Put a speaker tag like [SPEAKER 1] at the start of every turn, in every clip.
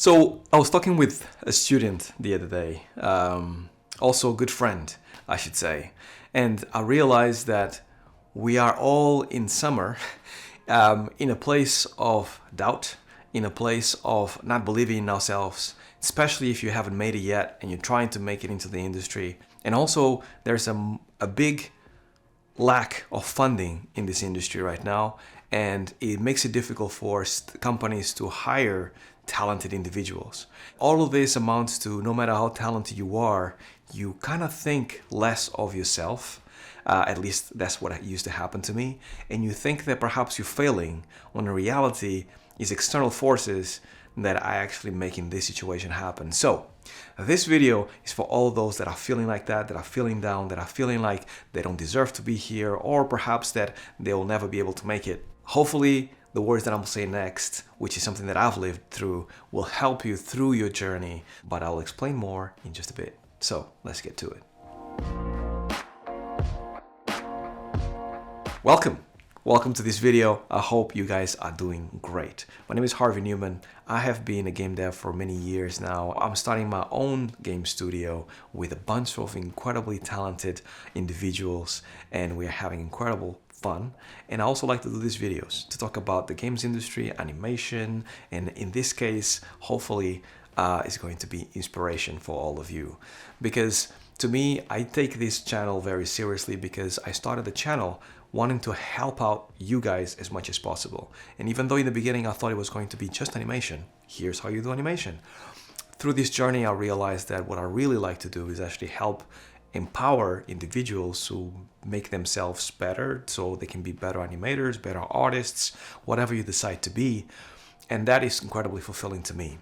[SPEAKER 1] So I was talking with a student the other day, also a good friend, I should say, and I realized that we are all in summer in a place of doubt, in a place of not believing in ourselves, especially if you haven't made it yet and you're trying to make it into the industry. And also there's a big lack of funding in this industry right now, and it makes it difficult for companies to hire talented individuals. All of this amounts to, no matter how talented you are, you kind of think less of yourself. At least that's what used to happen to me. And you think that perhaps you're failing, when in reality is external forces that are actually making this situation happen. So this video is for all those that are feeling like that are feeling down, that are feeling like they don't deserve to be here, or perhaps that they'll never be able to make it. Hopefully the words that I'm saying next, which is something that I've lived through, will help you through your journey, but I'll explain more in just a bit. So let's get to it. Welcome to this video. I hope you guys are doing great. My name is Harvey Newman. I have been a game dev for many years now. I'm starting my own game studio with a bunch of incredibly talented individuals, and we're having incredible fun. And I also like to do these videos to talk about the games industry, animation, and in this case, hopefully, it's going to be inspiration for all of you. Because to me, I take this channel very seriously because I started the channel wanting to help out you guys as much as possible. And even though in the beginning I thought it was going to be just animation, here's how you do animation. Through this journey, I realized that what I really like to do is actually help empower individuals to make themselves better so they can be better animators, better artists, whatever you decide to be. And that is incredibly fulfilling to me.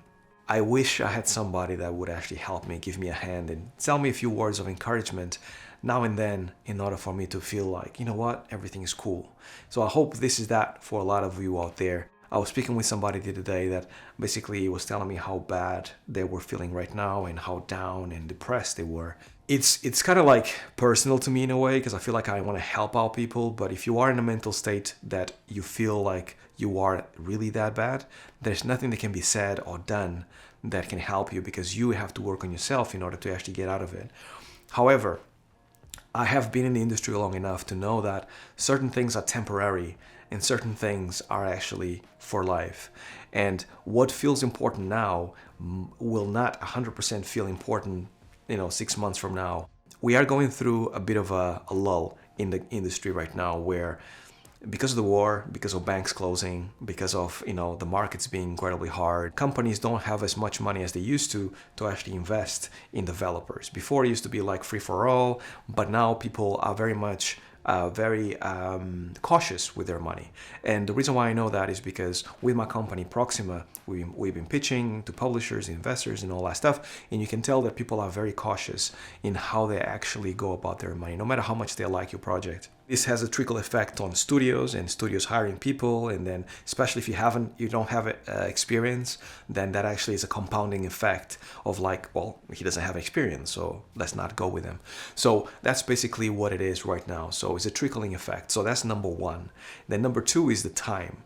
[SPEAKER 1] I wish I had somebody that would actually help me, give me a hand, and tell me a few words of encouragement now and then in order for me to feel like, you know what, everything is cool. So I hope this is that for a lot of you out there. I was speaking with somebody the other day that basically was telling me how bad they were feeling right now and how down and depressed they were. It's kind of like personal to me in a way, because I feel like I want to help out people. But if you are in a mental state that you feel like you are really that bad, there's nothing that can be said or done that can help you, because you have to work on yourself in order to actually get out of it. However, I have been in the industry long enough to know that certain things are temporary and certain things are actually for life. And what feels important now will not 100% feel important, 6 months from now. We are going through a bit of a lull in the industry right now, where because of the war, because of banks closing, because of the markets being incredibly hard, companies don't have as much money as they used to actually invest in developers. Before it used to be like free for all, but now people are very much very cautious with their money. And the reason why I know that is because with my company Proxima, we've been pitching to publishers, investors, and all that stuff, and you can tell that people are very cautious in how they actually go about their money, no matter how much they like your project. This has a trickle effect on studios, and studios hiring people, and then especially if you don't have experience, then that actually is a compounding effect of like, well, he doesn't have experience, so let's not go with him. So that's basically what it is right now. So it's a trickling effect. So that's number one. Then number two is the time.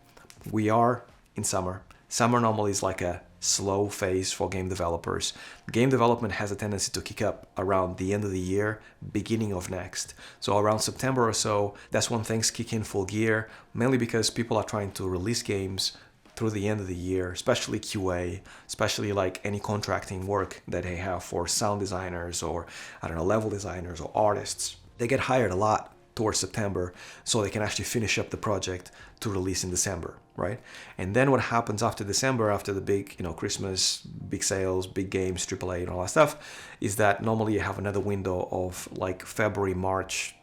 [SPEAKER 1] We are in summer. Summer normally is like a slow phase for game developers. Game development has a tendency to kick up around the end of the year, beginning of next. So around September or so, that's when things kick in full gear, mainly because people are trying to release games through the end of the year, especially QA, especially like any contracting work that they have for sound designers or, level designers or artists. They get hired a lot towards September so they can actually finish up the project to release in December, right? And then what happens after December, after the big, Christmas, big sales, big games, AAA and all that stuff, is that normally you have another window of like February, March,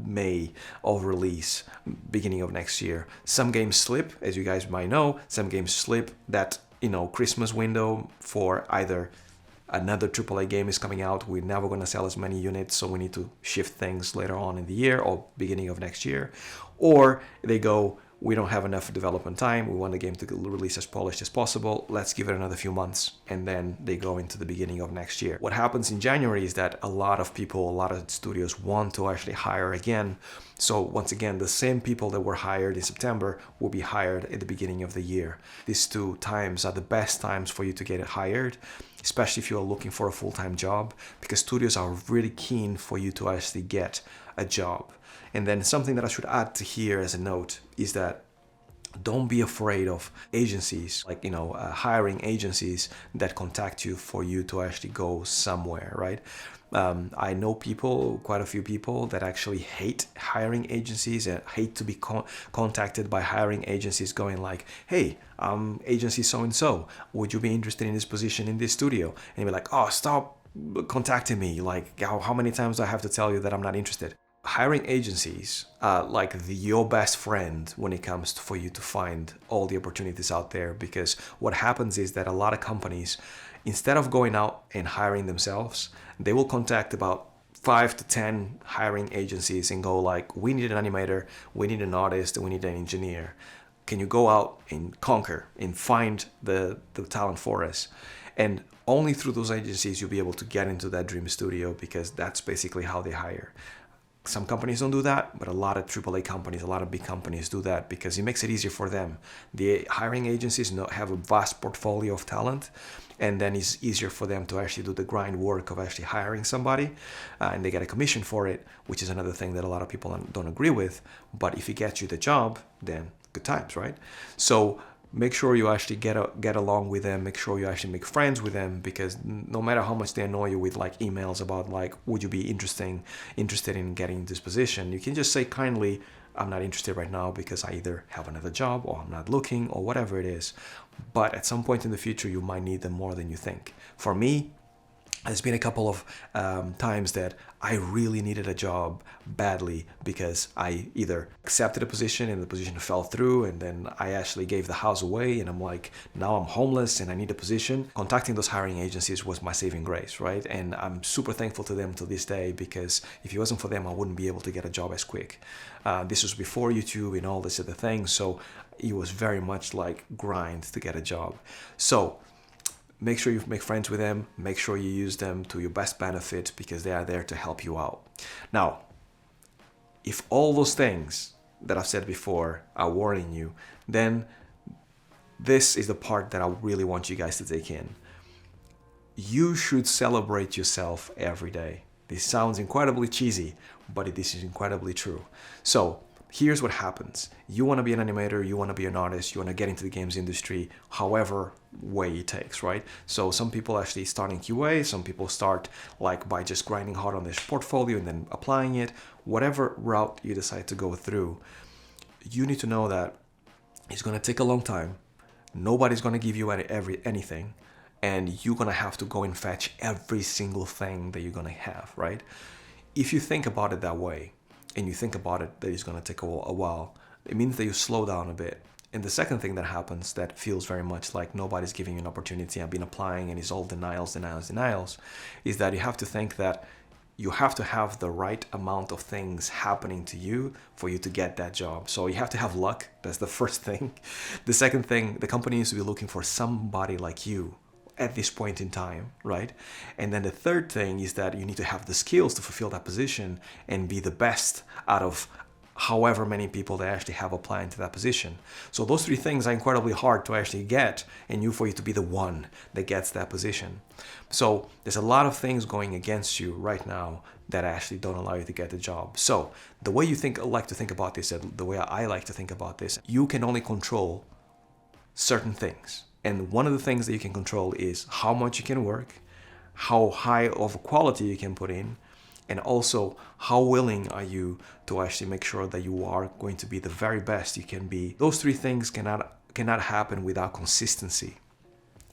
[SPEAKER 1] May of release, beginning of next year. Some games slip, as you guys might know, some games slip that, Christmas window for either another AAA game is coming out, we're never going to sell as many units, so we need to shift things later on in the year or beginning of next year. Or they go, we don't have enough development time. We want the game to release as polished as possible. Let's give it another few months. And then they go into the beginning of next year. What happens in January is that a lot of people, a lot of studios want to actually hire again. So once again, the same people that were hired in September will be hired at the beginning of the year. These 2 times are the best times for you to get hired, especially if you are looking for a full-time job, because studios are really keen for you to actually get a job. And then something that I should add to here as a note is that don't be afraid of agencies, like, hiring agencies that contact you for you to actually go somewhere, right? I know people, quite a few people that actually hate hiring agencies and hate to be contacted by hiring agencies going like, hey, I'm agency so-and-so. Would you be interested in this position in this studio? And you'll be like, oh, stop contacting me. Like, how many times do I have to tell you that I'm not interested? Hiring agencies are like your best friend when it comes for you to find all the opportunities out there, because what happens is that a lot of companies, instead of going out and hiring themselves, they will contact about 5 to 10 hiring agencies and go like, we need an animator, we need an artist, we need an engineer. Can you go out and conquer and find the talent for us? And only through those agencies you'll be able to get into that dream studio, because that's basically how they hire. Some companies don't do that, but a lot of AAA companies, a lot of big companies do that because it makes it easier for them. The hiring agencies have a vast portfolio of talent, and then it's easier for them to actually do the grind work of actually hiring somebody, and they get a commission for it, which is another thing that a lot of people don't agree with. But if it gets you the job, then good times, right? So make sure you actually get along with them. Make sure you actually make friends with them, because no matter how much they annoy you with like emails about like, would you be interested in getting this position, you can just say kindly, I'm not interested right now because I either have another job or I'm not looking or whatever it is. But at some point in the future, you might need them more than you think. For me, there's been a couple of times that I really needed a job badly, because I either accepted a position and the position fell through, and then I actually gave the house away and I'm like, now I'm homeless and I need a position. Contacting those hiring agencies was my saving grace, right? And I'm super thankful to them to this day, because if it wasn't for them, I wouldn't be able to get a job as quick. This was before YouTube and all this other things, so it was very much like grind to get a job. So make sure you make friends with them. Make sure you use them to your best benefit, because they are there to help you out. Now, if all those things that I've said before are worrying you, then this is the part that I really want you guys to take in. You should celebrate yourself every day. This sounds incredibly cheesy, but this is incredibly true. So here's what happens. You want to be an animator, you want to be an artist, you want to get into the games industry, however way it takes, right? So some people actually start in QA, some people start like by just grinding hard on their portfolio and then applying it. Whatever route you decide to go through, you need to know that it's going to take a long time. Nobody's going to give you anything, and you're going to have to go and fetch every single thing that you're going to have, right? If you think about it that way, and you think about it that it's going to take a while, it means that you slow down a bit. And the second thing that happens that feels very much like nobody's giving you an opportunity, I've been applying and it's all denials, is that you have to think that you have to have the right amount of things happening to you for you to get that job. So you have to have luck. That's the first thing. The second thing, the company needs to be looking for somebody like you at this point in time, right? And then the third thing is that you need to have the skills to fulfill that position and be the best out of however many people they actually have applying to that position. So those three things are incredibly hard to actually get, and for you to be the one that gets that position. So there's a lot of things going against you right now that actually don't allow you to get the job. So the way you like to think about this, the way I like to think about this, you can only control certain things. And one of the things that you can control is how much you can work, how high of a quality you can put in, and also how willing are you to actually make sure that you are going to be the very best you can be. Those three things cannot happen without consistency.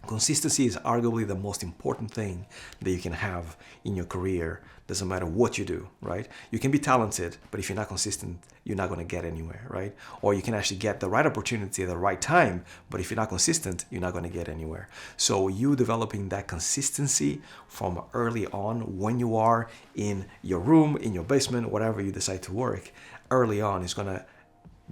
[SPEAKER 1] Consistency is arguably the most important thing that you can have in your career. Doesn't matter what you do, right? You can be talented, but if you're not consistent, you're not going to get anywhere, right? Or you can actually get the right opportunity at the right time, but if you're not consistent, you're not going to get anywhere. So you developing that consistency from early on, when you are in your room, in your basement, whatever you decide to work, early on is going to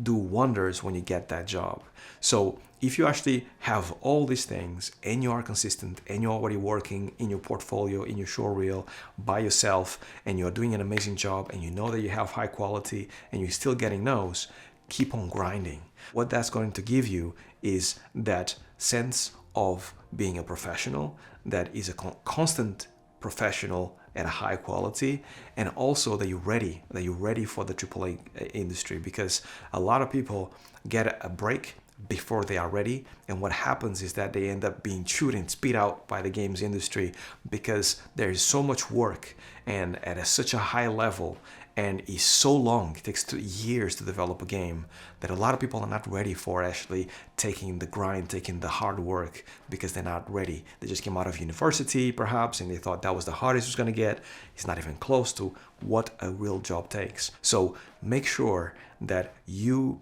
[SPEAKER 1] do wonders when you get that job. So if you actually have all these things and you are consistent and you're already working in your portfolio, in your show reel by yourself, and you're doing an amazing job and you know that you have high quality and you're still getting no's, keep on grinding. What that's going to give you is that sense of being a professional that is a constant professional at a high quality, and also that you're ready for the AAA industry, because a lot of people get a break before they are ready, and what happens is that they end up being chewed and spit out by the games industry because there is so much work and at such a high level, and it's so long, it takes 2 years to develop a game, that a lot of people are not ready for actually taking the grind, taking the hard work, because they're not ready. They just came out of university perhaps and they thought that was the hardest it was going to get. It's not even close to what a real job takes. So make sure that you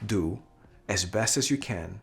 [SPEAKER 1] do as best as you can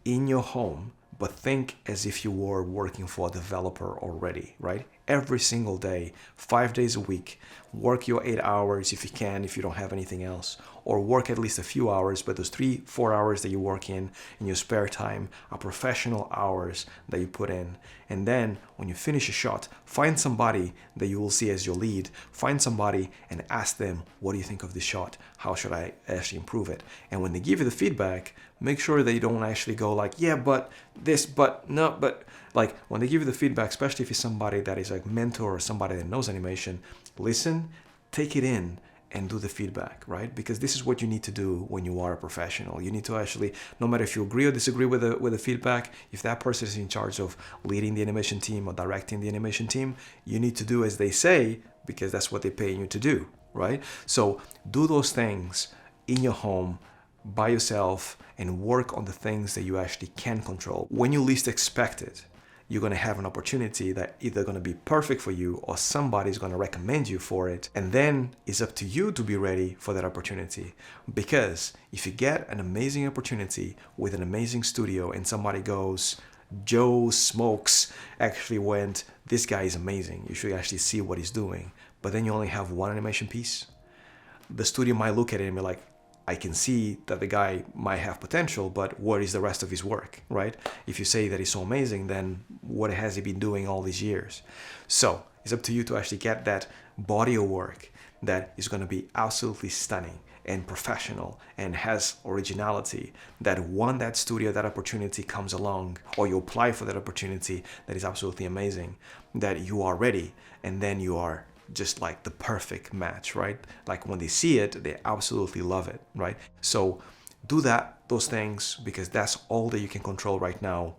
[SPEAKER 1] in your home, but think as if you were working for a developer already, right? Every single day, 5 days a week, work your 8 hours if you can, if you don't have anything else, or work at least a few hours, but those 3-4 hours that you work in your spare time are professional hours that you put in. And then when you finish a shot, find somebody that you will see as your lead, find somebody and ask them, what do you think of this shot? How should I actually improve it? And when they give you the feedback, make sure that you don't actually go like, yeah, but this, but no, but like when they give you the feedback, especially if it's somebody that is like mentor or somebody that knows animation, listen, take it in and do the feedback, right? Because this is what you need to do when you are a professional. You need to actually, no matter if you agree or disagree with the feedback, if that person is in charge of leading the animation team or directing the animation team, you need to do as they say, because that's what they're paying you to do, right? So do those things in your home by yourself and work on the things that you actually can control. When you least expect it, you're going to have an opportunity that either going to be perfect for you or somebody's going to recommend you for it. And then it's up to you to be ready for that opportunity. Because if you get an amazing opportunity with an amazing studio and somebody goes, Joe Smokes actually went, this guy is amazing, you should actually see what he's doing. But then you only have one animation piece. The studio might look at it and be like, I can see that the guy might have potential, but what is the rest of his work, right? If you say that he's so amazing, then what has he been doing all these years? So it's up to you to actually get that body of work that is going to be absolutely stunning and professional and has originality, that when that studio, that opportunity comes along, or you apply for that opportunity that is absolutely amazing, that you are ready, and then you are just like the perfect match, right? Like when they see it, they absolutely love it, right? So do those things, because that's all that you can control right now.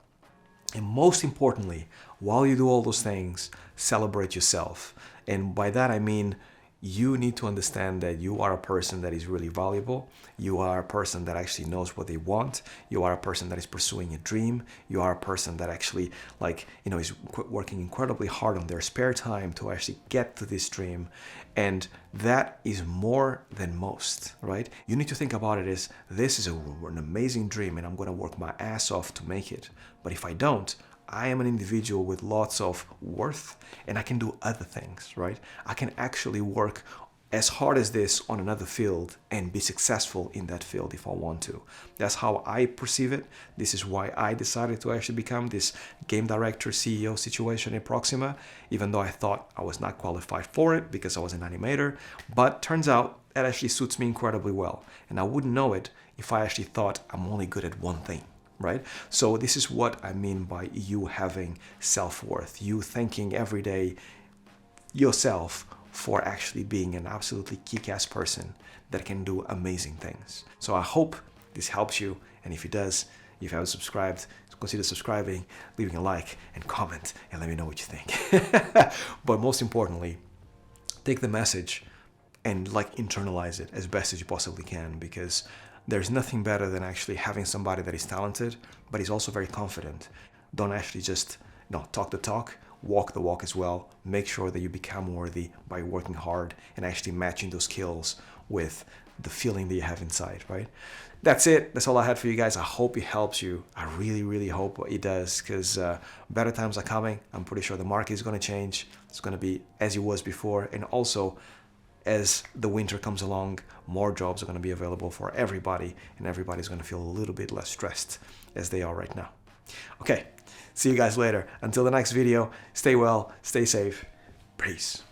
[SPEAKER 1] And most importantly, while you do all those things, celebrate yourself. And by that I mean, you need to understand that you are a person that is really valuable. You are a person that actually knows what they want. You are a person that is pursuing a dream. You are a person that actually, is working incredibly hard on their spare time to actually get to this dream. And that is more than most, right? You need to think about it as, this is an amazing dream and I'm going to work my ass off to make it. But if I don't, I am an individual with lots of worth and I can do other things, right? I can actually work as hard as this on another field and be successful in that field if I want to. That's how I perceive it. This is why I decided to actually become this game director, CEO situation in Proxima, even though I thought I was not qualified for it because I was an animator. But turns out that actually suits me incredibly well. And I wouldn't know it if I actually thought I'm only good at one thing. Right? So this is what I mean by you having self-worth, you thanking every day yourself for actually being an absolutely kick-ass person that can do amazing things. So I hope this helps you, and if it does, if you haven't subscribed, consider subscribing, leaving a like and comment, and let me know what you think. But most importantly, take the message and internalize it as best as you possibly can, because there's nothing better than actually having somebody that is talented, but is also very confident. Don't actually just talk the talk, walk the walk as well. Make sure that you become worthy by working hard and actually matching those skills with the feeling that you have inside, right? That's it. That's all I had for you guys. I hope it helps you. I really, really hope it does, because better times are coming. I'm pretty sure the market is going to change. It's going to be as it was before. And also, as the winter comes along, more jobs are going to be available for everybody, and everybody's going to feel a little bit less stressed as they are right now. Okay, see you guys later. Until the next video, stay well, stay safe. Peace.